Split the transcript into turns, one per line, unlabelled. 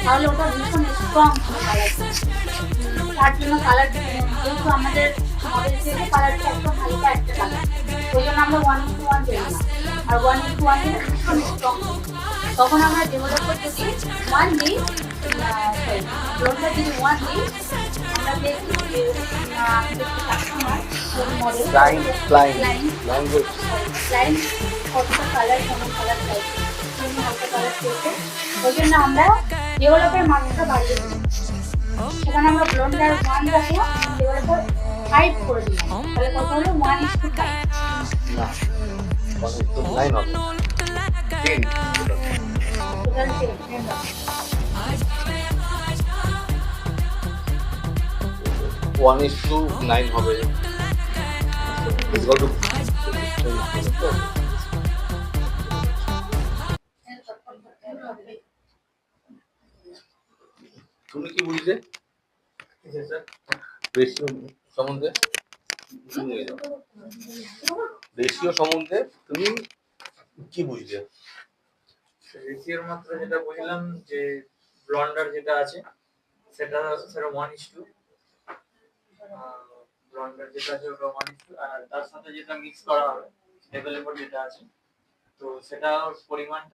তাহলে ওটা ভীষণ স্ট্রং কালার। তার জন্য কালার যেহেতু আমাদের মডেল থেকে কালারটা একদম হালকা একটা কালার, ওই জন্য আমরা 1:1 দিই না। আর 1:1 দিলে ভীষণ স্ট্রং। তখন আমরা ডেভেলপার যদি 1 দিই, সরি ব্লন্ডার যদি 1 দিই, আমরা দেখি যে আমাদের কাস্টমার কোন মডেল লাইন কতটা কালার কেমন কালার চাইছে, হালকা কালার চাইছে। ওই জন্য আমরা ডেভেলপের মাত্রা বাড়িয়ে দিই। সেখানে আমরা ব্লন্ডার 1 রাখলাম, ডেভেলপার 5 করে দিলাম, তাহলে কত হলো 1:5।
না 1:9 হবে 10
টোটাল 10।
1:9 হবে। তুমি কি বুঝলে রেশিও সম্বন্ধে? রেশিও সম্বন্ধে তুমি কি বুঝলে?
রেশিওর মাত্রা যেটা বুঝলাম যে ব্লন্ডার যেটা আছে সেটা 1:2, ব্লন্ডার যেটা আছে ওটা 1:2, আর তার সাথে যেটা মিক্স করা হবে ডেভেলপার যেটা আছে তো সেটা পরিমাণটা